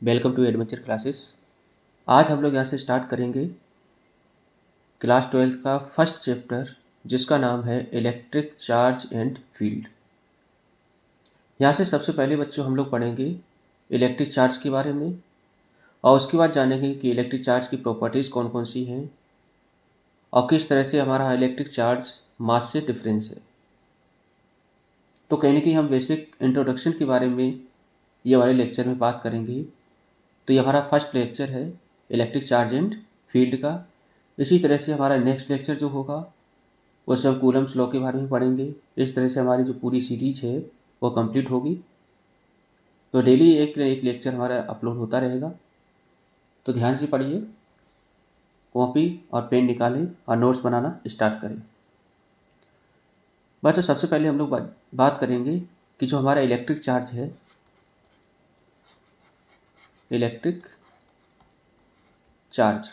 Welcome to adventure classes. आज हम लोग यहाँ से स्टार्ट करेंगे क्लास 12 का फर्स्ट चैप्टर, जिसका नाम है इलेक्ट्रिक चार्ज एंड फील्ड। यहाँ से सबसे पहले बच्चों हम लोग पढ़ेंगे इलेक्ट्रिक चार्ज के बारे में, और उसके बाद जानेंगे कि इलेक्ट्रिक चार्ज की प्रॉपर्टीज़ कौन कौन सी हैं और किस तरह से हमारा इलेक्ट्रिक चार्ज मास से डिफरेंस है। तो कहीं ना कहीं हम बेसिक इंट्रोडक्शन के बारे में ये वाले लेक्चर में बात करेंगे। तो ये हमारा फर्स्ट लेक्चर है इलेक्ट्रिक चार्ज एंड फील्ड का। इसी तरह से हमारा नेक्स्ट लेक्चर जो होगा उसमें हम कूलम्स लॉ के बारे में पढ़ेंगे। इस तरह से हमारी जो पूरी सीरीज है वो कंप्लीट होगी। तो डेली एक न एक लेक्चर हमारा अपलोड होता रहेगा। तो ध्यान से पढ़िए, कॉपी और पेन निकालें और नोट्स बनाना स्टार्ट करें। बच्चों सबसे पहले हम लोग बात करेंगे कि जो हमारा इलेक्ट्रिक चार्ज है, इलेक्ट्रिक चार्ज।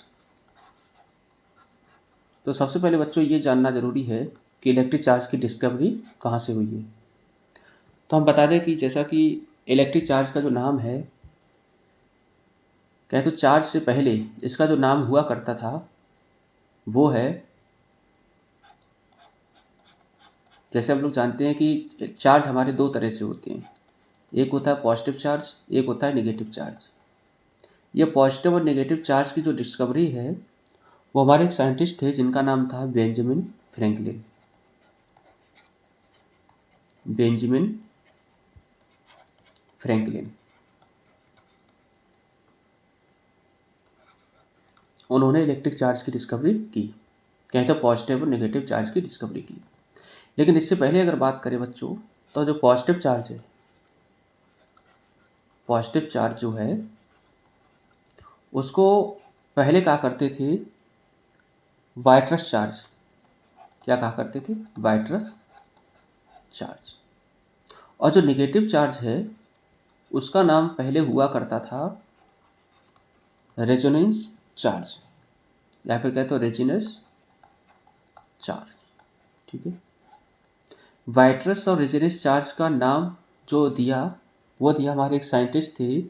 तो सबसे पहले बच्चों ये जानना ज़रूरी है कि इलेक्ट्रिक चार्ज की डिस्कवरी कहाँ से हुई है। तो हम बता दें कि जैसा कि इलेक्ट्रिक चार्ज का जो नाम है, कहें तो चार्ज से पहले इसका जो नाम हुआ करता था वो है, जैसे हम लोग जानते हैं कि चार्ज हमारे दो तरह से होते हैं। एक होता है पॉजिटिव चार्ज, एक होता है नेगेटिव चार्ज। ये पॉजिटिव और नेगेटिव चार्ज की जो डिस्कवरी है वो हमारे एक साइंटिस्ट थे जिनका नाम था बेंजामिन फ्रैंकलिन। बेंजामिन फ्रैंकलिन, उन्होंने इलेक्ट्रिक चार्ज की डिस्कवरी की, कहें तो पॉजिटिव और नेगेटिव चार्ज की डिस्कवरी की। लेकिन इससे पहले अगर बात करें बच्चों, तो जो पॉजिटिव चार्ज है, पॉजिटिव चार्ज जो है उसको पहले कहा करते थे वाइट्रस चार्ज। क्या कहा करते थे? Vitreous charge. और जो नेगेटिव चार्ज है उसका नाम पहले हुआ करता था रेजोनेंस चार्ज, या फिर कहते हो रेजिनस चार्ज। ठीक है। वाइट्रस और रेजिनस चार्ज का नाम जो दिया वो दिया हमारे एक साइंटिस्ट थे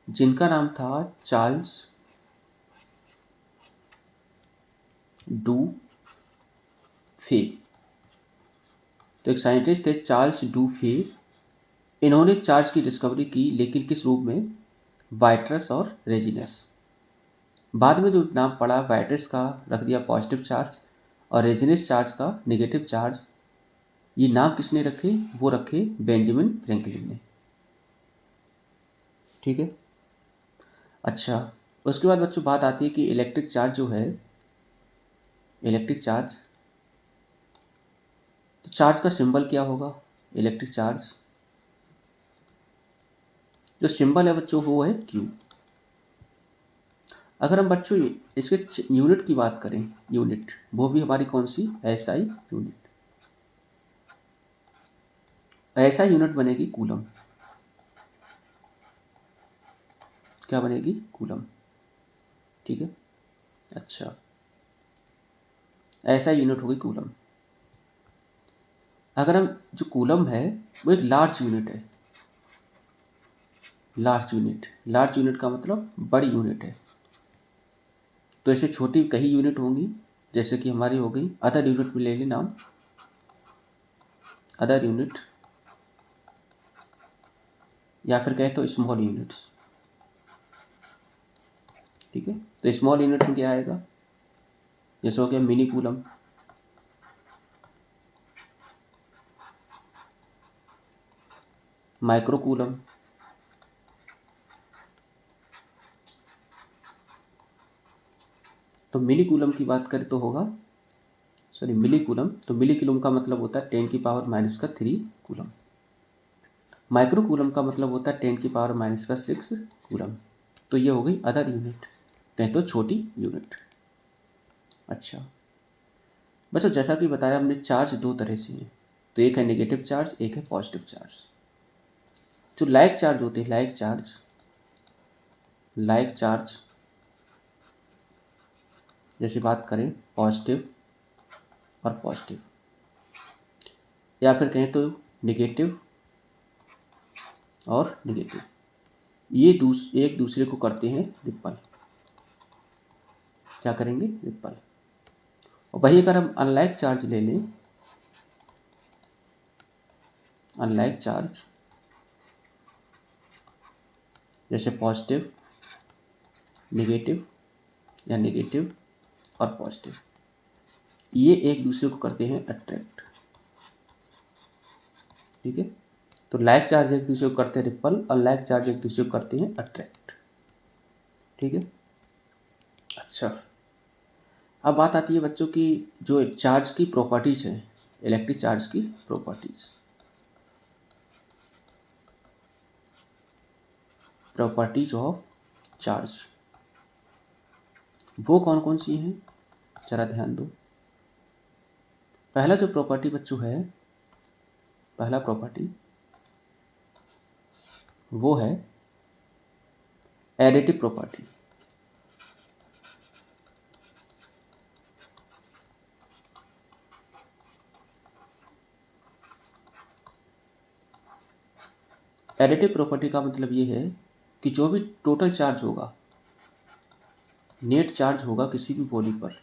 जिनका नाम था चार्ल्स डू फे। तो एक साइंटिस्ट थे चार्ल्स डू फे, इन्होंने चार्ज की डिस्कवरी की, लेकिन किस रूप में? वाइट्रस और रेजिनस। बाद में जो नाम पड़ा वाइट्रस का रख दिया पॉजिटिव चार्ज, और रेजिनस चार्ज का नेगेटिव चार्ज। ये नाम किसने रखे? वो रखे बेंजामिन फ्रैंकलिन ने। ठीक है। अच्छा, उसके बाद बच्चों बात आती है कि इलेक्ट्रिक चार्ज जो है, इलेक्ट्रिक चार्ज, तो चार्ज का सिंबल क्या होगा? इलेक्ट्रिक चार्ज जो सिंबल है बच्चों वो है क्यू। अगर हम बच्चों इसके यूनिट की बात करें, यूनिट वो भी हमारी कौन सी? SI unit. ऐसा यूनिट बनेगी कूलम। क्या बनेगी? कूलम। ठीक है। अच्छा, ऐसा यूनिट होगी कूलम। अगर हम, जो कूलम है वो एक लार्ज यूनिट है। लार्ज यूनिट, लार्ज यूनिट का मतलब बड़ी यूनिट है। तो ऐसे छोटी कई यूनिट होंगी, जैसे कि हमारी हो गई अदर यूनिट में ले लें नाम, अदर यूनिट, या फिर कहें तो स्मॉल यूनिट्स। ठीक है। तो स्मॉल यूनिट में क्या आएगा? जैसे हो गया मिनी कूलम, माइक्रो कूलम, तो मिली कूलम की बात करें तो होगा, सॉरी मिली कूलम, तो मिली कूलम का मतलब होता है 10⁻³ कूलम। माइक्रो कूलम का मतलब होता है 10⁻�6 कूलम। तो ये हो गई अदर यूनिट, कहें तो छोटी यूनिट। अच्छा बच्चों, जैसा कि बताया हमने चार्ज दो तरह से हैं, तो एक है नेगेटिव चार्ज, एक है पॉजिटिव चार्ज। जो लाइक चार्ज होते हैं, लाइक चार्ज, लाइक चार्ज जैसे बात करें पॉजिटिव और पॉजिटिव, या फिर कहें तो नेगेटिव और नेगेटिव, ये एक दूसरे को करते हैं रिपल। क्या करेंगे? रिपल। और वही अगर हम अनलाइक चार्ज ले लें, अनलाइक चार्ज जैसे पॉजिटिव, नेगेटिव या नेगेटिव और पॉजिटिव, ये एक दूसरे को करते हैं अट्रैक्ट। ठीक है, तो लाइक चार्ज एक दूसरे को करते हैं रिपल, अनलाइक चार्ज एक दूसरे को करते हैं अट्रैक्ट। ठीक है, अच्छा, अब बात आती है बच्चों की जो चार्ज की प्रॉपर्टीज है, इलेक्ट्रिक चार्ज की प्रॉपर्टीज ऑफ चार्ज, वो कौन कौन सी हैं, जरा ध्यान दो। पहला जो प्रॉपर्टी बच्चों है, पहला प्रॉपर्टी वो है एडिटिव प्रॉपर्टी। एडिटिव प्रॉपर्टी का मतलब ये है कि जो भी टोटल चार्ज होगा, नेट चार्ज होगा किसी भी बॉडी पर,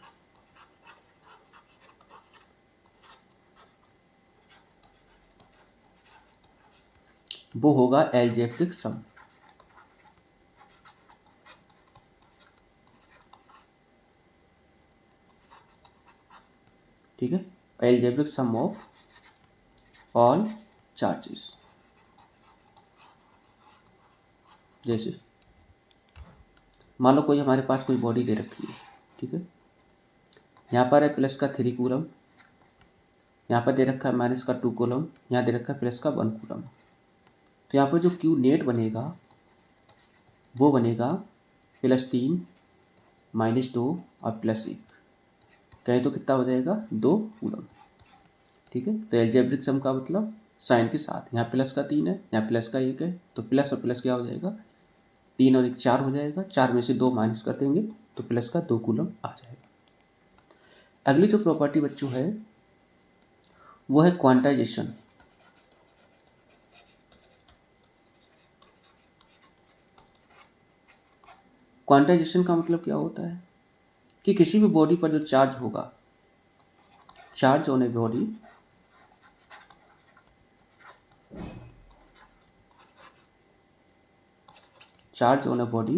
वो होगा एल्जेब्रिक सम। ठीक है, algebraic sum of all charges. जैसे मान लो कोई हमारे पास कोई बॉडी दे रखी है, ठीक है, यहाँ पर है प्लस का 3 कूलम, यहाँ पर दे रखा है माइनस का 2 कूलम, यहाँ दे रखा है प्लस का 1 कूलम। तो यहाँ पर जो क्यू नेट बनेगा वो बनेगा +3 -2 और +1, कहे तो कितना हो जाएगा? 2 कूलम। ठीक है, तो एल्जेब्रिक सम का मतलब साइन के साथ, यहाँ प्लस का 3 है, यहाँ प्लस का 1 है, तो प्लस और प्लस क्या हो जाएगा? 3 और 1 4 हो जाएगा, 4 में से 2 माइनस कर देंगे तो प्लस का 2 कूलम आ जाएगा। अगली जो प्रॉपर्टी बच्चों है वो है क्वांटाइजेशन। क्वांटाइजेशन का मतलब क्या होता है कि किसी भी बॉडी पर जो चार्ज होगा, charge on a body, charge on a body,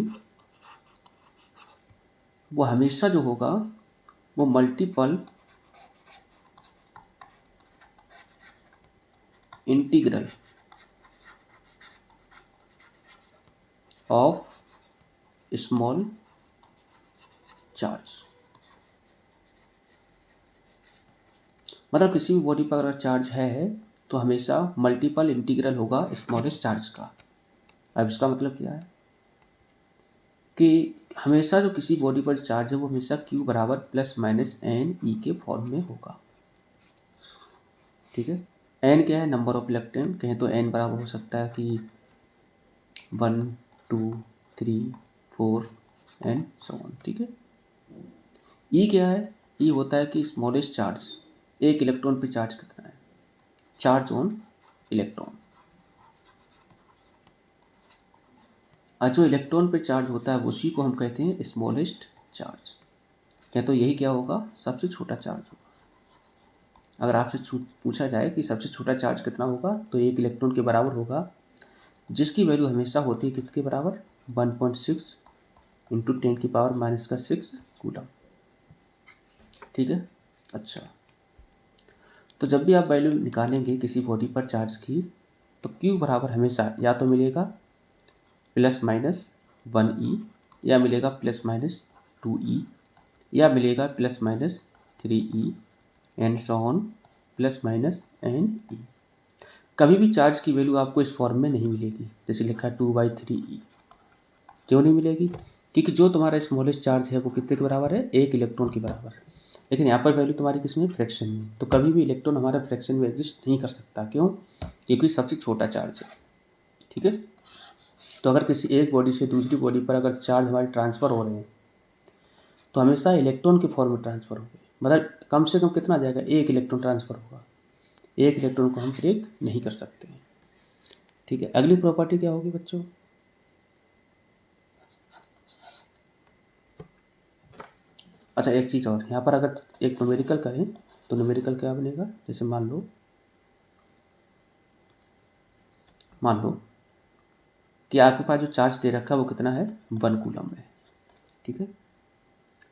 वो हमेशा जो होगा वो multiple integral of small charge. मतलब किसी भी बॉडी पर अगर चार्ज है तो हमेशा मल्टीपल इंटीग्रल होगा स्मॉलेस्ट चार्ज का। अब इसका मतलब क्या है कि हमेशा जो किसी बॉडी पर चार्ज है वो हमेशा Q बराबर ±NE के फॉर्म में होगा। ठीक है, n क्या है? नंबर ऑफ इलेक्ट्रॉन, कहें तो n बराबर हो सकता है कि 1 2 3 4 एंड सो ऑन। ठीक है, E क्या है? E होता है कि स्मॉलेस्ट चार्ज, एक इलेक्ट्रॉन पे चार्ज कितना है, चार्ज ऑन इलेक्ट्रॉन। और जो इलेक्ट्रॉन पे चार्ज होता है उसी को हम कहते हैं स्मॉलेस्ट चार्ज। क्या तो यही क्या होगा? सबसे छोटा चार्ज होगा। अगर आपसे पूछा जाए कि सबसे छोटा चार्ज कितना होगा तो एक इलेक्ट्रॉन के बराबर होगा, जिसकी वैल्यू हमेशा होती है किसके बराबर? 1.6 × 10⁻⁻6 कूलम। ठीक है, अच्छा, तो जब भी आप वैल्यू निकालेंगे किसी बॉडी पर चार्ज की तो Q बराबर हमेशा या तो मिलेगा ±1E, या मिलेगा ±2E, या मिलेगा ±3E and so on ±NE। कभी भी चार्ज की वैल्यू आपको इस फॉर्म में नहीं मिलेगी, जैसे लिखा है 2/3E। क्यों नहीं मिलेगी? क्योंकि जो तुम्हारा स्मॉलेस्ट चार्ज है वो कितने के बराबर है? एक इलेक्ट्रॉन के बराबर। लेकिन यहाँ पर वैल्यू तुम्हारी किस में? फ्रैक्शन में। तो कभी भी इलेक्ट्रॉन हमारा फ्रैक्शन में एग्जिस्ट नहीं कर सकता। क्यों? क्योंकि सबसे छोटा चार्ज है। ठीक है, तो अगर किसी एक बॉडी से दूसरी बॉडी पर अगर चार्ज हमारे ट्रांसफ़र हो रहे हैं तो हमेशा इलेक्ट्रॉन के फॉर्म में ट्रांसफ़र होंगे। मतलब कम से कम कितना जाएगा? एक इलेक्ट्रॉन ट्रांसफ़र होगा। एक इलेक्ट्रॉन को हम ब्रेक नहीं कर सकते। ठीक है, अगली प्रॉपर्टी क्या होगी बच्चों? अच्छा, एक चीज़ और यहाँ पर अगर एक न्यूमेरिकल करें तो न्यूमेरिकल क्या बनेगा, जैसे मान लो कि आपके पास जो चार्ज दे रखा है वो कितना है, 1 कूलम है। ठीक है,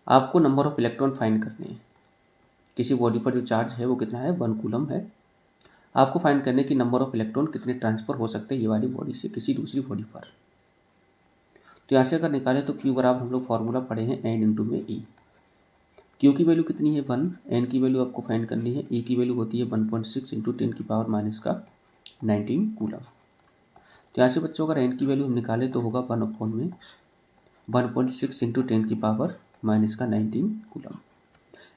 आपको नंबर ऑफ इलेक्ट्रॉन फाइंड करने हैं। किसी बॉडी पर जो चार्ज है वो कितना है, 1 कूलम है। आपको फाइंड करने की नंबर ऑफ इलेक्ट्रॉन कितने ट्रांसफ़र हो सकते हैं ये वाली बॉडी से किसी दूसरी बॉडी पर। तो यहाँ से अगर निकालें तो क्यू बराबर हम लोग फार्मूला पढ़े हैं एन इंटू में ई। क्यू की वैल्यू कितनी है, 1। एन की वैल्यू आपको फाइंड करनी है। ई की वैल्यू होती है 1.6 इंटू 10⁻⁻19 कूलम। तो यहाँ से बच्चों अगर एन की वैल्यू हम निकालें तो होगा 1/6 इंटू 10⁻⁻19 कूलम।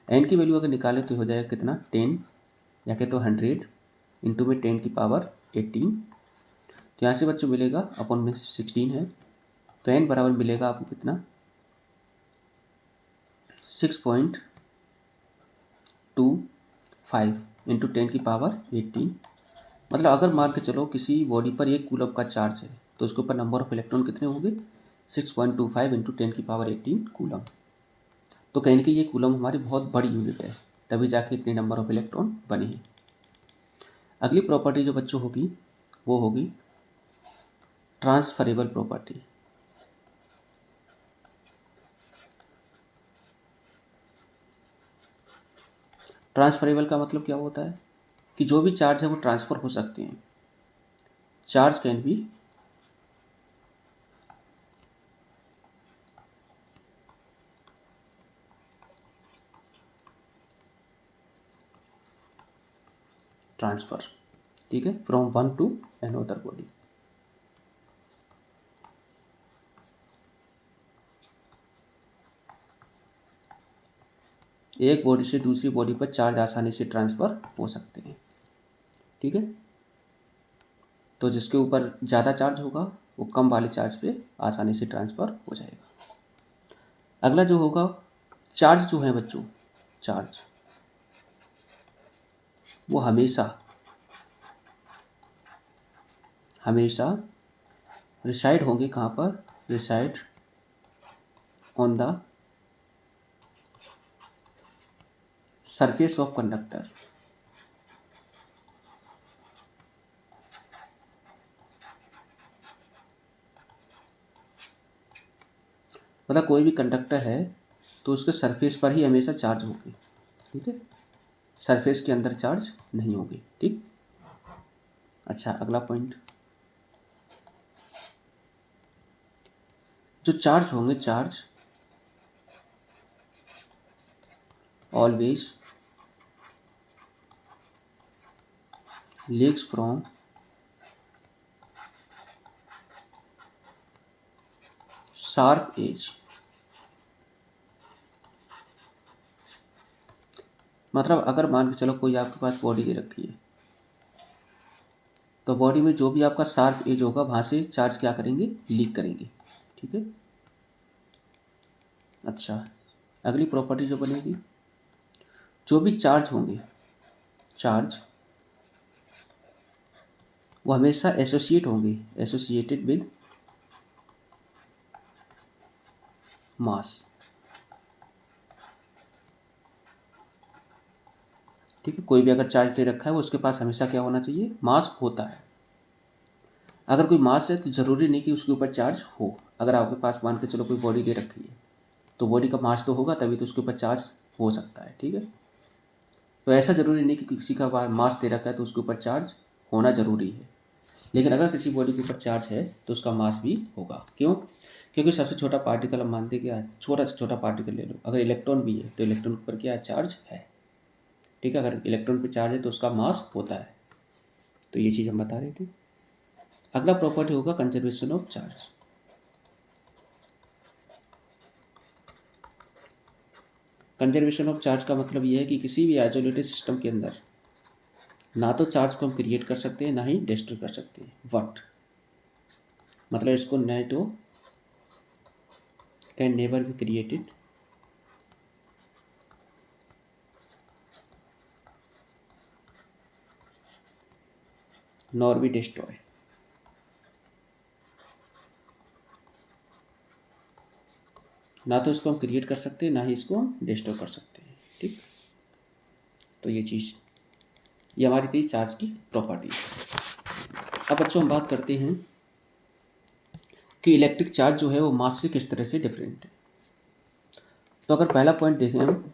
एन की वैल्यू अगर निकालें तो हो जाएगा कितना, 10 या कहते तो 100 इंटू में 10⁻18। तो यहाँ से बच्चों मिलेगा अपॉन में 16 है, तो एन बराबर मिलेगा आपको कितना, 6.25 इंटू 10⁻18। मतलब अगर मान के चलो किसी बॉडी पर 1 कूलम का चार्ज है तो उसके ऊपर नंबर ऑफ इलेक्ट्रॉन कितने होंगे, 6.25 इंटू 10⁻18 कूलम। तो कहीं कि ये कूलम हमारी बहुत बड़ी यूनिट है, तभी जाके इतने नंबर ऑफ इलेक्ट्रॉन बने हैं। अगली प्रॉपर्टी जो बच्चों होगी वो होगी ट्रांसफरेबल प्रॉपर्टी। ट्रांसफरेबल का मतलब क्या होता है कि जो भी चार्ज है वो ट्रांसफ़र हो सकते हैं। चार्ज कैन बी ट्रांसफ़र, ठीक है, from one two another body. एक बॉडी से दूसरी बॉडी पर चार्ज आसानी से ट्रांसफ़र हो सकते हैं। ठीक है, तो जिसके ऊपर ज़्यादा चार्ज होगा वो कम वाले चार्ज पे आसानी से ट्रांसफ़र हो जाएगा। अगला जो होगा, चार्ज जो है बच्चों, चार्ज वो हमेशा रिसाइड होंगे कहाँ पर, reside on the surface of conductor. मतलब कोई भी कंडक्टर है तो उसके सरफेस पर ही हमेशा चार्ज होगी। ठीक है, सरफेस के अंदर चार्ज नहीं होगी। ठीक, अच्छा अगला पॉइंट, जो चार्ज होंगे, charge always leaks from sharp edge. मतलब अगर मान के चलो कोई आपके पास बॉडी दे रखी है तो बॉडी में जो भी आपका शार्प एज होगा वहाँ से चार्ज क्या करेंगे, लीक करेंगे। ठीक है, अच्छा अगली प्रॉपर्टी जो बनेगी, जो भी चार्ज होंगे, चार्ज वो हमेशा एसोसिएट होंगे, एसोसिएटेड विद मास। ठीक है, कोई भी अगर चार्ज दे रखा है वो उसके पास हमेशा क्या होना चाहिए, मास होता है। अगर कोई मास है तो ज़रूरी नहीं कि उसके ऊपर चार्ज हो। अगर आपके पास मान के चलो कोई बॉडी दे रखी है तो बॉडी का मास तो होगा तभी तो उसके ऊपर चार्ज हो सकता है। ठीक है, तो ऐसा ज़रूरी नहीं कि किसी का मास दे रखा है तो उसके ऊपर चार्ज होना ज़रूरी है। लेकिन अगर किसी बॉडी के ऊपर चार्ज है तो उसका मास भी होगा। क्यों, क्योंकि सबसे छोटा पार्टिकल हम मानते क्या है, छोटा से छोटा पार्टिकल ले लो, अगर इलेक्ट्रॉन भी है तो इलेक्ट्रॉन के ऊपर क्या है, चार्ज है। ठीक है, अगर इलेक्ट्रॉन पे चार्ज है तो उसका मास होता है। तो ये चीज़ हम बता रहे थे। अगला प्रॉपर्टी होगा conservation of charge. Conservation of charge का मतलब ये है कि किसी भी आइसोलेटेड सिस्टम के अंदर ना तो चार्ज को हम क्रिएट कर सकते हैं ना ही डिस्ट्रॉय कर सकते हैं। व्हाट मतलब, इसको न तो can never be created nor be destroy. ना तो इसको हम क्रिएट कर सकते हैं, ना ही इसको हम डिस्ट्रॉय कर सकते हैं। ठीक, तो ये हमारी थी चार्ज की प्रॉपर्टी। अब बच्चों हम बात करते हैं कि इलेक्ट्रिक चार्ज जो है वो मास से किस तरह से डिफरेंट है। तो अगर पहला पॉइंट देखें हम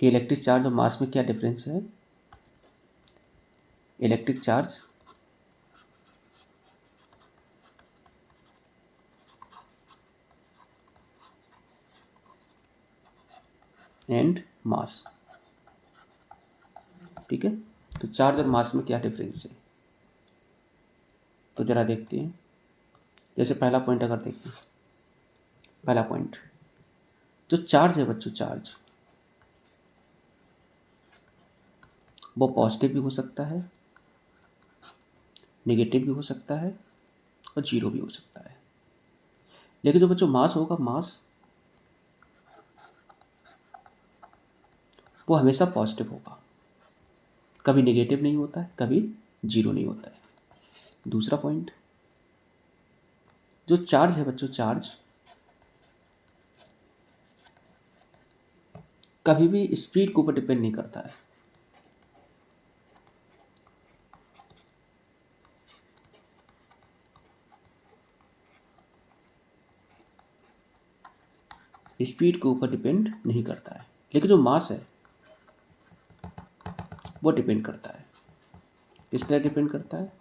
कि इलेक्ट्रिक चार्ज और मास में क्या डिफरेंस है। इलेक्ट्रिक चार्ज एंड मास, ठीक है। तो चार्ज और मास में क्या डिफरेंस है, तो ज़रा देखते हैं। जैसे पहला पॉइंट अगर देखें, पहला पॉइंट जो चार्ज है बच्चों, चार्ज वो पॉजिटिव भी हो सकता है, नेगेटिव भी हो सकता है और जीरो भी हो सकता है। लेकिन जो बच्चों मास होगा, मास वो हमेशा पॉजिटिव होगा, कभी नेगेटिव नहीं होता है, कभी जीरो नहीं होता है। दूसरा पॉइंट, जो चार्ज है बच्चों, चार्ज कभी भी स्पीड के ऊपर डिपेंड नहीं करता है। स्पीड के ऊपर डिपेंड नहीं करता है। लेकिन जो मास है वो डिपेंड करता है। किस तरह डिपेंड करता है?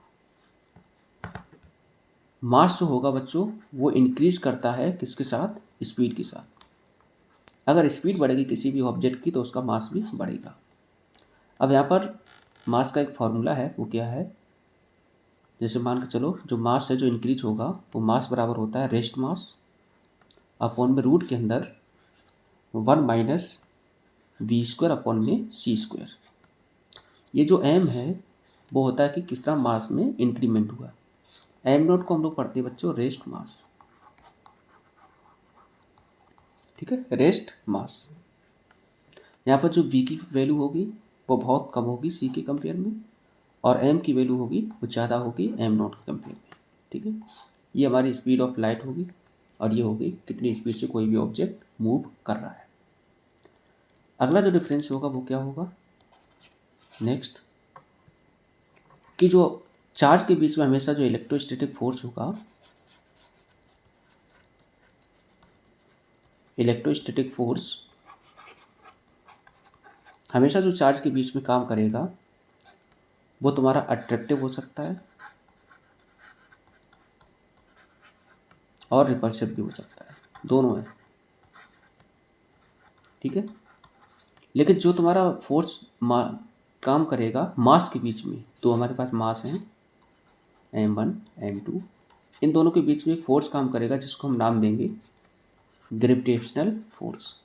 मास जो होगा बच्चों वो इंक्रीज करता है किसके साथ? स्पीड के साथ। अगर स्पीड बढ़ेगी किसी भी ऑब्जेक्ट की तो उसका मास भी बढ़ेगा। अब यहाँ पर मास का एक फॉर्मूला है, वो क्या है? जैसे मान के चलो, जो मास है जो इंक्रीज होगा वो मास बराबर होता है रेस्ट मास अपॉन में रूट के अंदर 1 माइनस वी स्क्वायर अपॉन में सी स्क्वायर। ये जो एम है वो होता है कि किस तरह मास में इंक्रीमेंट हुआ। एम नोट को हम लोग पढ़ते हैं बच्चों रेस्ट मास, ठीक है, रेस्ट मास। यहाँ पर जो वी की वैल्यू होगी वो बहुत कम होगी सी के कंपेयर में, और एम की वैल्यू होगी वो ज़्यादा होगी एम नोट के कंपेयर में, ठीक है। ये हमारी स्पीड ऑफ लाइट होगी और ये होगी कितनी स्पीड से कोई भी ऑब्जेक्ट मूव कर रहा है। अगला जो डिफरेंस होगा वो क्या होगा नेक्स्ट, कि जो चार्ज के बीच में हमेशा जो इलेक्ट्रोस्टैटिक फोर्स होगा, इलेक्ट्रोस्टैटिक फोर्स हमेशा जो चार्ज के बीच में काम करेगा वो तुम्हारा अट्रैक्टिव हो सकता है और रिपल्सिव भी हो सकता है, दोनों है, ठीक है। लेकिन जो तुम्हारा फोर्स काम करेगा मास के बीच में, तो हमारे पास मास है m1 m2, इन दोनों के बीच में एक फोर्स काम करेगा जिसको हम नाम देंगे ग्रेविटेशनल फोर्स।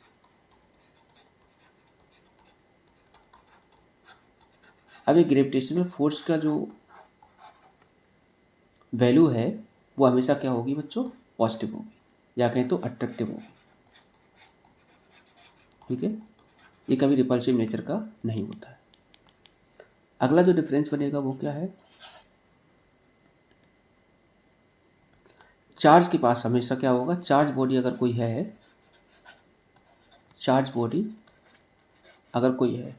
अब ये ग्रेविटेशनल फोर्स का जो वैल्यू है वो हमेशा क्या होगी बच्चों? पॉजिटिव होगी, या कहें तो अट्रैक्टिव होगी, ठीक है। ये कभी रिपल्सिव नेचर का नहीं होता है। अगला जो डिफरेंस बनेगा वो क्या है? चार्ज के पास हमेशा क्या होगा? चार्ज बॉडी अगर कोई है, चार्ज बॉडी अगर कोई है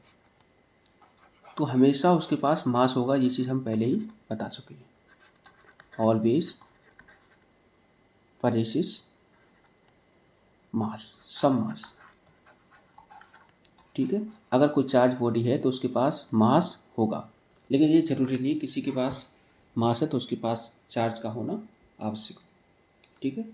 तो हमेशा उसके पास मास होगा। ये चीज़ हम पहले ही बता चुके हैं, ऑलवेज पजेसिस मास, सम मास, ठीक है। अगर कोई चार्ज बॉडी है तो उसके पास मास होगा, लेकिन ये जरूरी नहीं किसी के पास मास है तो उसके पास चार्ज का होना आवश्यक, ठीक है।